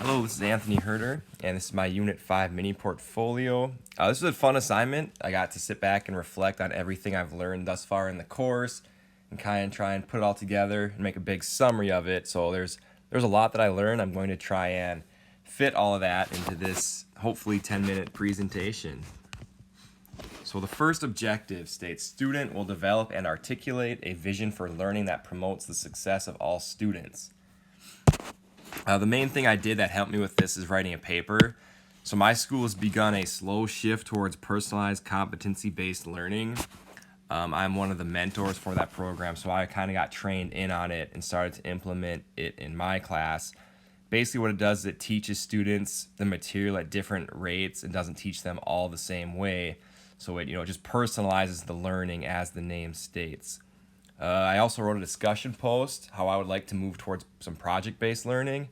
Hello, this is Anthony Herder, and this is my Unit 5 mini portfolio. This was a fun assignment. I got to sit back and reflect on everything I've learned thus far in the course and kind of try and put it all together and make a big summary of it. So there's a lot that I learned. I'm going to try and fit all of that into this hopefully 10-minute presentation. So the first objective states, student will develop and articulate a vision for learning that promotes the success of all students. The main thing I did that helped me with this is writing a paper. So my school has begun a slow shift towards personalized competency-based learning. I'm one of the mentors for that program, so I kind of got trained in on it and started to implement it in my class. Basically what it does is it teaches students the material at different rates and doesn't teach them all the same way. So it just personalizes the learning as the name states. I also wrote a discussion post, how I would like to move towards some project-based learning.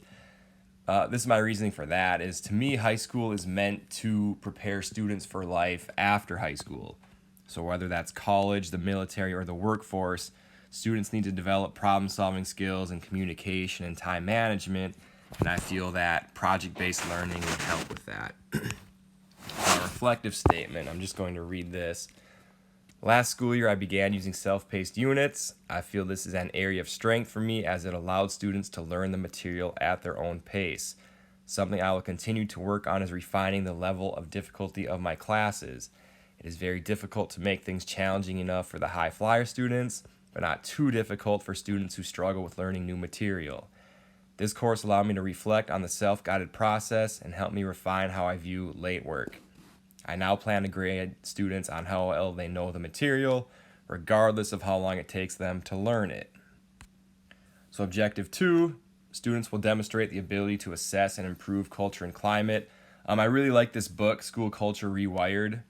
This is my reasoning for that, is to me, high school is meant to prepare students for life after high school. So whether that's college, the military, or the workforce, students need to develop problem-solving skills and communication and time management, and I feel that project-based learning would help with that. A reflective statement, I'm just going to read this. Last school year, I began using self-paced units. I feel this is an area of strength for me as it allowed students to learn the material at their own pace. Something I will continue to work on is refining the level of difficulty of my classes. It is very difficult to make things challenging enough for the high flyer students, but not too difficult for students who struggle with learning new material. This course allowed me to reflect on the self-guided process and help me refine how I view late work. I now plan to grade students on how well they know the material, regardless of how long it takes them to learn it. So objective 2, students will demonstrate the ability to assess and improve culture and climate. I really like this book, School Culture Rewired.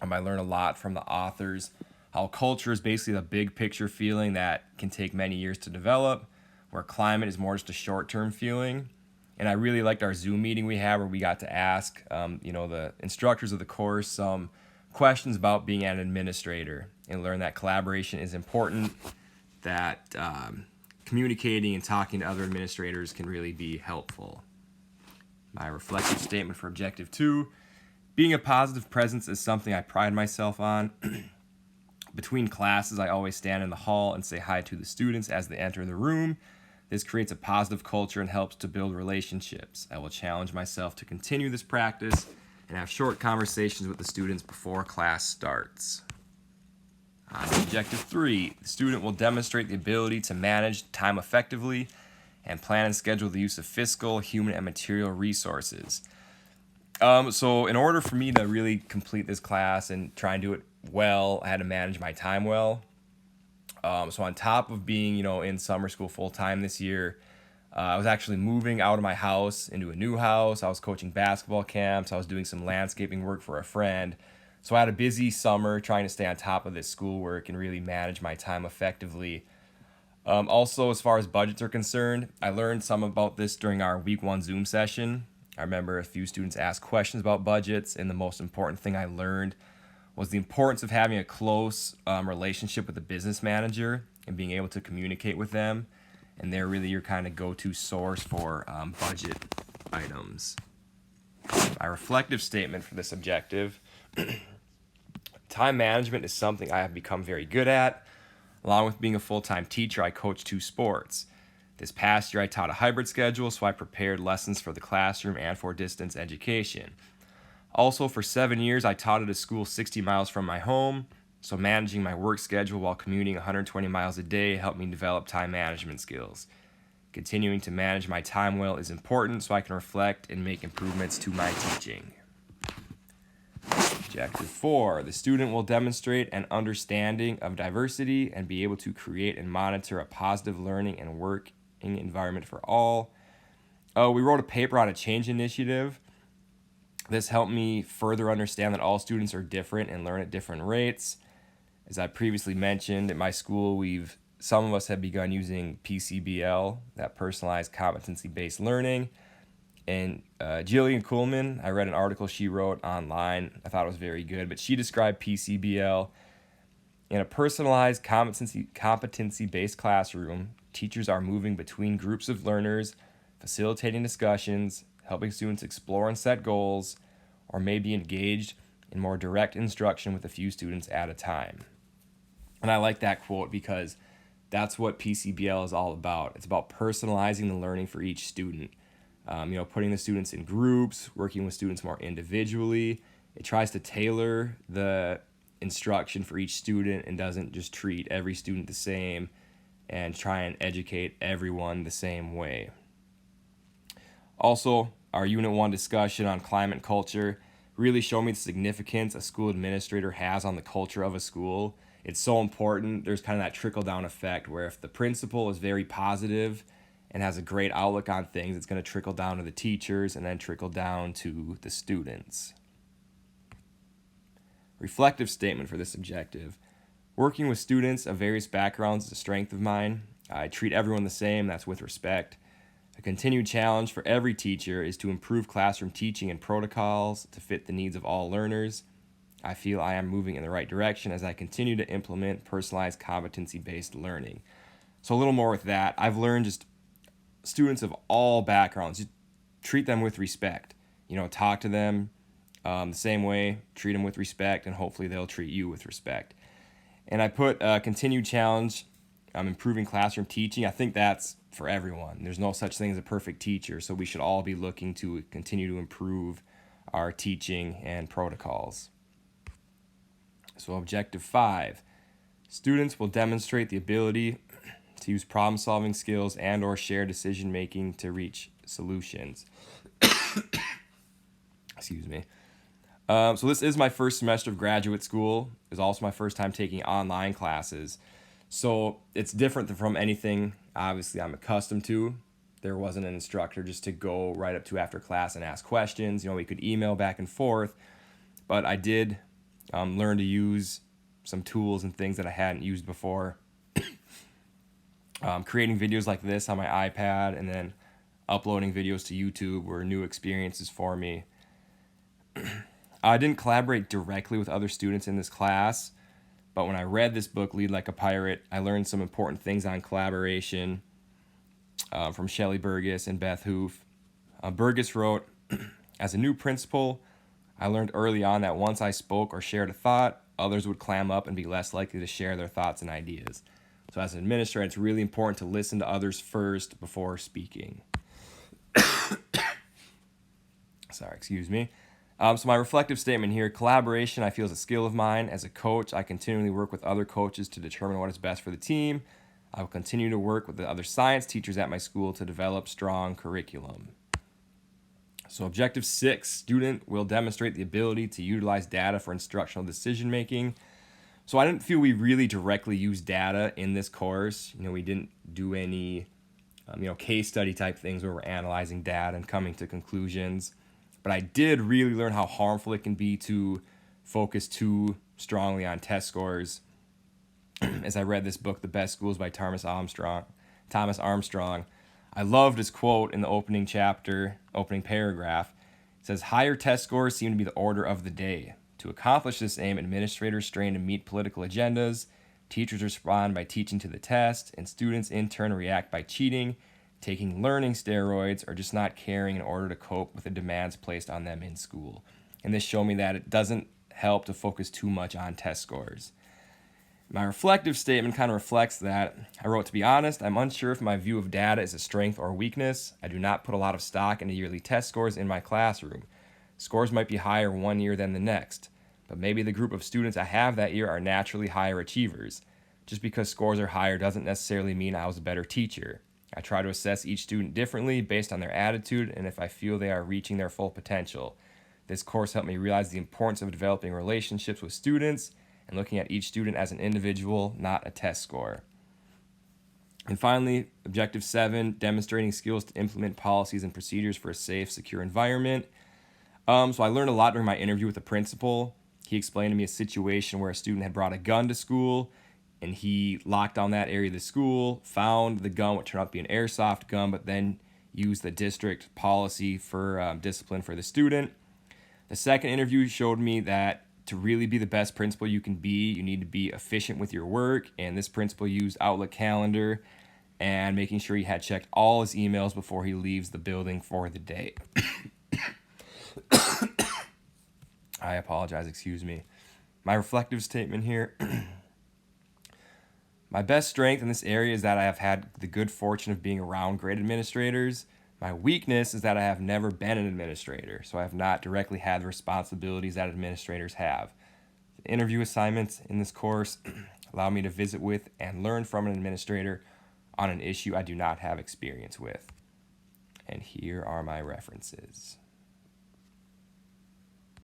I learn a lot from the authors, how culture is basically the big picture feeling that can take many years to develop, where climate is more just a short-term feeling. And I really liked our Zoom meeting we had where we got to ask, the instructors of the course some questions about being an administrator and learn that collaboration is important, that communicating and talking to other administrators can really be helpful. My reflective statement for objective 2, being a positive presence is something I pride myself on. Between classes, I always stand in the hall and say hi to the students as they enter the room. This creates a positive culture and helps to build relationships. I will challenge myself to continue this practice and have short conversations with the students before class starts. On to objective 3, the student will demonstrate the ability to manage time effectively and plan and schedule the use of fiscal, human, and material resources. So in order for me to really complete this class and try and do it well, I had to manage my time well. So on top of being, in summer school full time this year, I was actually moving out of my house into a new house. I was coaching basketball camps. I was doing some landscaping work for a friend. So I had a busy summer trying to stay on top of this schoolwork and really manage my time effectively. Also, as far as budgets are concerned, I learned some about this during our week 1 Zoom session. I remember a few students asked questions about budgets, and the most important thing I learned was the importance of having a close relationship with the business manager and being able to communicate with them. And they're really your kind of go-to source for budget items. My reflective statement for this objective, time management is something I have become very good at. Along with being a full-time teacher, I coach 2 sports. This past year, I taught a hybrid schedule, so I prepared lessons for the classroom and for distance education. Also, for 7 years, I taught at a school 60 miles from my home, so managing my work schedule while commuting 120 miles a day helped me develop time management skills. Continuing to manage my time well is important so I can reflect and make improvements to my teaching. Objective 4, the student will demonstrate an understanding of diversity and be able to create and monitor a positive learning and working environment for all. We wrote a paper on a change initiative. This helped me further understand that all students are different and learn at different rates. As I previously mentioned, at my school, some of us have begun using PCBL, that personalized competency-based learning. And Jillian Kuhlman, I read an article she wrote online. I thought it was very good, but she described PCBL in a personalized competency-based classroom. Teachers are moving between groups of learners, facilitating discussions, helping students explore and set goals, or maybe engaged in more direct instruction with a few students at a time. And I like that quote because that's what PCBL is all about. It's about personalizing the learning for each student. Putting the students in groups, working with students more individually. It tries to tailor the instruction for each student and doesn't just treat every student the same and try and educate everyone the same way. Also, our Unit 1 discussion on climate culture really showed me the significance a school administrator has on the culture of a school. It's so important. There's kind of that trickle-down effect where if the principal is very positive and has a great outlook on things, it's going to trickle down to the teachers and then trickle down to the students. Reflective statement for this objective. Working with students of various backgrounds is a strength of mine. I treat everyone the same, that's with respect. A continued challenge for every teacher is to improve classroom teaching and protocols to fit the needs of all learners. I feel I am moving in the right direction as I continue to implement personalized competency-based learning. So a little more with that. I've learned just students of all backgrounds, just treat them with respect. Talk to them the same way, treat them with respect, and hopefully they'll treat you with respect. And I put a continued challenge, improving classroom teaching. I think that's for everyone. There's no such thing as a perfect teacher, so we should all be looking to continue to improve our teaching and protocols. So objective 5, students will demonstrate the ability to use problem-solving skills and or share decision-making to reach solutions. Excuse me. So this is my first semester of graduate school. It was also my first time taking online classes. So it's different from anything, obviously, I'm accustomed to. There wasn't an instructor just to go right up to after class and ask questions. We could email back and forth. But I did learn to use some tools and things that I hadn't used before. Creating videos like this on my iPad and then uploading videos to YouTube were new experiences for me. I didn't collaborate directly with other students in this class, but when I read this book, Lead Like a Pirate, I learned some important things on collaboration from Shelley Burgess and Beth Hoof. Burgess wrote, as a new principal, I learned early on that once I spoke or shared a thought, others would clam up and be less likely to share their thoughts and ideas. So as an administrator, it's really important to listen to others first before speaking. Sorry, excuse me. So my reflective statement here, collaboration I feel is a skill of mine. As a coach, I continually work with other coaches to determine what is best for the team. I will continue to work with the other science teachers at my school to develop strong curriculum. So objective 6, student will demonstrate the ability to utilize data for instructional decision making. So I didn't feel we really directly used data in this course. We didn't do any case study type things where we're analyzing data and coming to conclusions. But I did really learn how harmful it can be to focus too strongly on test scores. As I read this book, The Best Schools by Thomas Armstrong, I loved his quote in the opening paragraph. It says, higher test scores seem to be the order of the day. To accomplish this aim, administrators strain to meet political agendas, teachers respond by teaching to the test, and students in turn react by cheating, taking learning steroids, or just not caring in order to cope with the demands placed on them in school. And this showed me that it doesn't help to focus too much on test scores. My reflective statement kind of reflects that. I wrote, to be honest, I'm unsure if my view of data is a strength or weakness. I do not put a lot of stock into yearly test scores in my classroom. Scores might be higher one year than the next, but maybe the group of students I have that year are naturally higher achievers. Just because scores are higher doesn't necessarily mean I was a better teacher. I try to assess each student differently based on their attitude and if I feel they are reaching their full potential. This course helped me realize the importance of developing relationships with students and looking at each student as an individual, not a test score. And finally, objective 7, demonstrating skills to implement policies and procedures for a safe, secure environment. So I learned a lot during my interview with the principal. He explained to me a situation where a student had brought a gun to school and he locked down that area of the school, found the gun, which turned out to be an airsoft gun, but then used the district policy for discipline for the student. The second interview showed me that to really be the best principal you can be, you need to be efficient with your work, and this principal used Outlook calendar and making sure he had checked all his emails before he leaves the building for the day. I apologize, excuse me. My reflective statement here. My best strength in this area is that I have had the good fortune of being around great administrators. My weakness is that I have never been an administrator, so I have not directly had the responsibilities that administrators have. The interview assignments in this course allow me to visit with and learn from an administrator on an issue I do not have experience with. And here are my references.